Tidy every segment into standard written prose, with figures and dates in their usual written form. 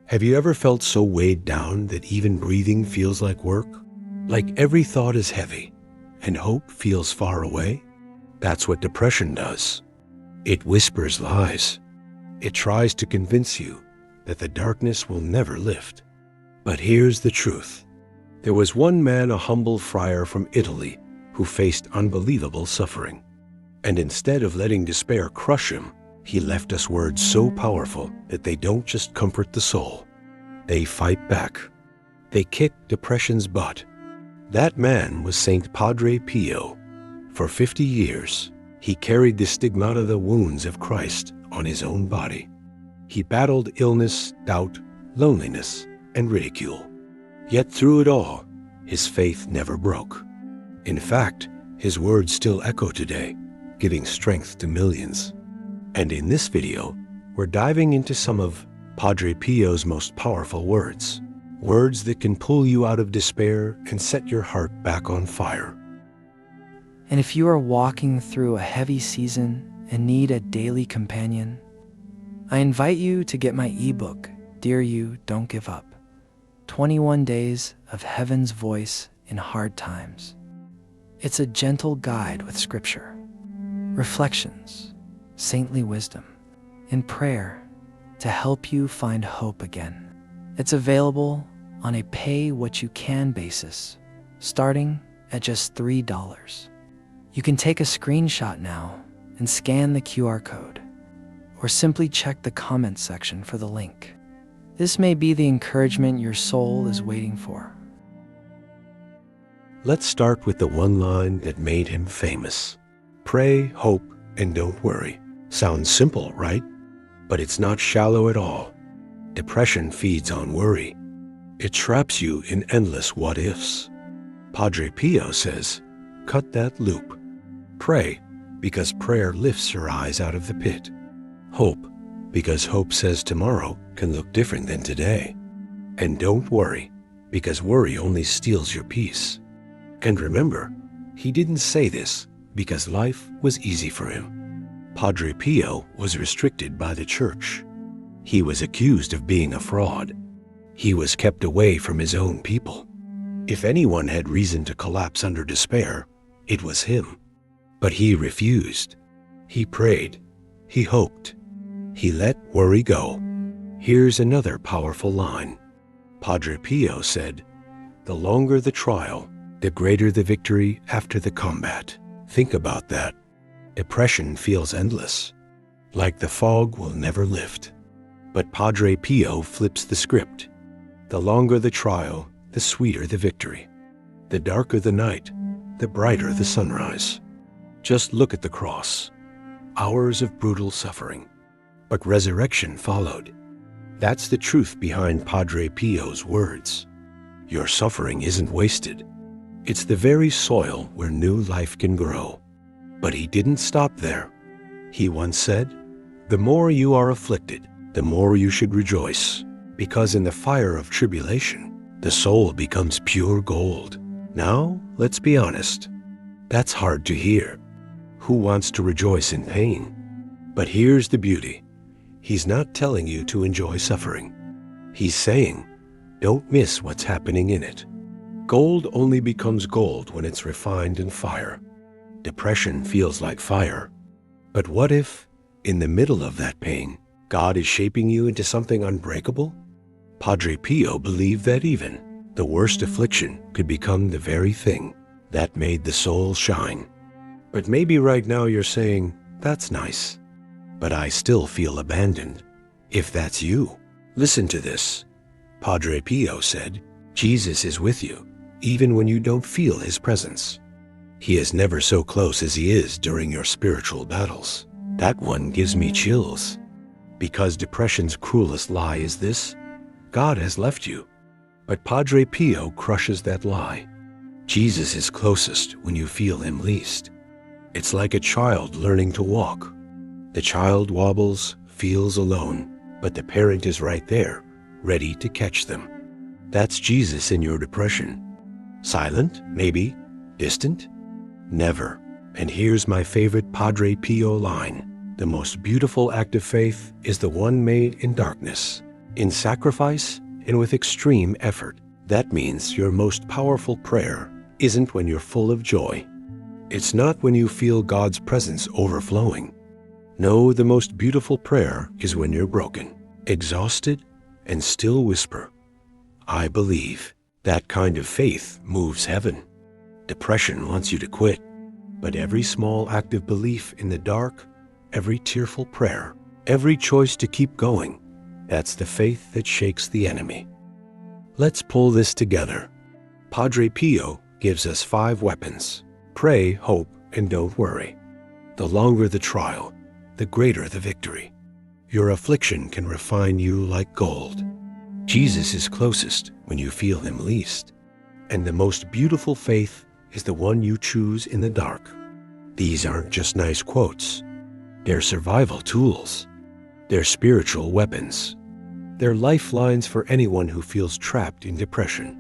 Have you ever felt so weighed down that even breathing feels like work? Like every thought is heavy and hope feels far away? That's what depression does. It whispers lies. It tries to convince you that the darkness will never lift. But here's the truth. There was one man, a humble friar from Italy, who faced unbelievable suffering. And instead of letting despair crush him, he left us words so powerful that they don't just comfort the soul. They fight back. They kick depression's butt. That man was Saint Padre Pio. For 50 years, he carried the stigmata, the wounds of Christ, on his own body. He battled illness, doubt, loneliness, and ridicule. Yet through it all, his faith never broke. In fact, his words still echo today, giving strength to millions. And in this video, we're diving into some of Padre Pio's most powerful words. Words that can pull you out of despair and set your heart back on fire. And if you are walking through a heavy season and need a daily companion, I invite you to get my ebook, Dear You, Don't Give Up. 21 Days of Heaven's Voice in Hard Times. It's a gentle guide with scripture, reflections, saintly wisdom, and prayer to help you find hope again. It's available on a pay-what-you-can basis, starting at just $3. You can take a screenshot now and scan the QR code, or simply check the comments section for the link. This may be the encouragement your soul is waiting for. Let's start with the one line that made him famous. Pray, hope, and don't worry. Sounds simple, right? But it's not shallow at all. Depression feeds on worry. It traps you in endless what-ifs. Padre Pio says, cut that loop. Pray, because prayer lifts your eyes out of the pit. Hope, because hope says tomorrow can look different than today. And don't worry, because worry only steals your peace. And remember, he didn't say this because life was easy for him. Padre Pio was restricted by the church. He was accused of being a fraud. He was kept away from his own people. If anyone had reason to collapse under despair, it was him. But he refused. He prayed. He hoped. He let worry go. Here's another powerful line. Padre Pio said, the longer the trial, the greater the victory after the combat. Think about that. Depression feels endless, like the fog will never lift. But Padre Pio flips the script. The longer the trial, the sweeter the victory. The darker the night, the brighter the sunrise. Just look at the cross. Hours of brutal suffering, but resurrection followed. That's the truth behind Padre Pio's words. Your suffering isn't wasted. It's the very soil where new life can grow. But he didn't stop there. He once said, the more you are afflicted, the more you should rejoice, because in the fire of tribulation, the soul becomes pure gold. Now, let's be honest. That's hard to hear. Who wants to rejoice in pain? But here's the beauty. He's not telling you to enjoy suffering. He's saying, don't miss what's happening in it. Gold only becomes gold when it's refined in fire. Depression feels like fire. But what if, in the middle of that pain, God is shaping you into something unbreakable? Padre Pio believed that even the worst affliction could become the very thing that made the soul shine. But maybe right now you're saying, that's nice, but I still feel abandoned. If that's you, listen to this. Padre Pio said, Jesus is with you, even when you don't feel his presence. He is never so close as he is during your spiritual battles. That one gives me chills. Because depression's cruelest lie is this: God has left you. But Padre Pio crushes that lie. Jesus is closest when you feel him least. It's like a child learning to walk. The child wobbles, feels alone, but the parent is right there, ready to catch them. That's Jesus in your depression. Silent, maybe. Distant? Never. And here's my favorite Padre Pio line. The most beautiful act of faith is the one made in darkness. in sacrifice and with extreme effort. That means your most powerful prayer isn't when you're full of joy. It's not when you feel God's presence overflowing. No, the most beautiful prayer is when you're broken, exhausted, and still whisper, "I believe." That kind of faith moves heaven. Depression wants you to quit, but every small act of belief in the dark, every tearful prayer, every choice to keep going, that's the faith that shakes the enemy. Let's pull this together. Padre Pio gives us 5 weapons. Pray, hope, and don't worry. The longer the trial, the greater the victory. Your affliction can refine you like gold. Jesus is closest when you feel him least. And the most beautiful faith is the one you choose in the dark. These aren't just nice quotes. They're survival tools. They're spiritual weapons. They're lifelines for anyone who feels trapped in depression.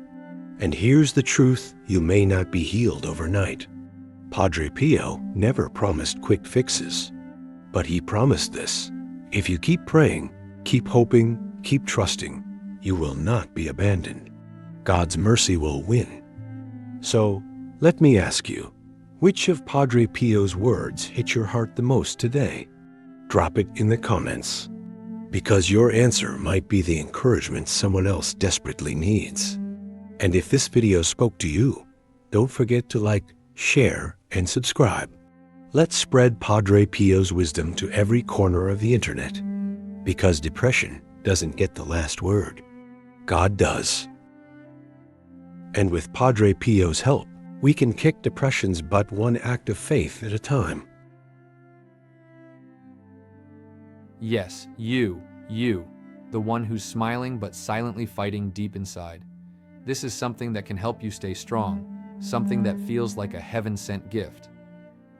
And here's the truth: you may not be healed overnight. Padre Pio never promised quick fixes. But he promised this: if you keep praying, keep hoping, keep trusting, you will not be abandoned. God's mercy will win. So, let me ask you, which of Padre Pio's words hit your heart the most today? Drop it in the comments, because your answer might be the encouragement someone else desperately needs. And if this video spoke to you, don't forget to like, share, and subscribe. Let's spread Padre Pio's wisdom to every corner of the internet, because depression doesn't get the last word. God does. And with Padre Pio's help, we can kick depression's butt one act of faith at a time. Yes, you, the one who's smiling but silently fighting deep inside. This is something that can help you stay strong, something that feels like a heaven-sent gift.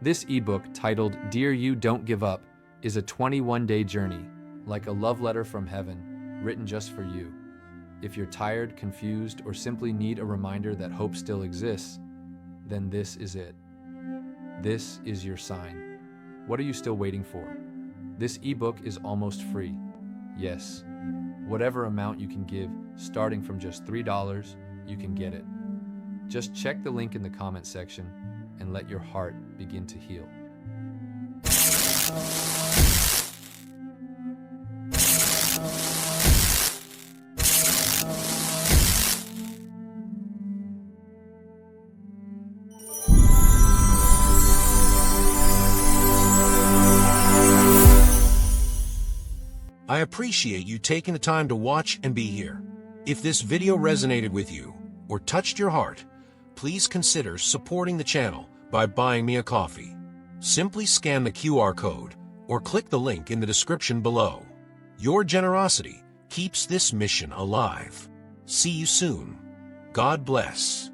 This ebook, titled Dear You, Don't Give Up, is a 21-day journey, like a love letter from heaven, written just for you. If you're tired, confused, or simply need a reminder that hope still exists, then this is it. This is your sign. What are you still waiting for? This ebook is almost free. Yes, whatever amount you can give, starting from just $3, you can get it. Just check the link in the comment section and let your heart begin to heal. I appreciate you taking the time to watch and be here. If this video resonated with you or touched your heart, please consider supporting the channel by buying me a coffee. Simply scan the QR code or click the link in the description below. Your generosity keeps this mission alive. See you soon. God bless.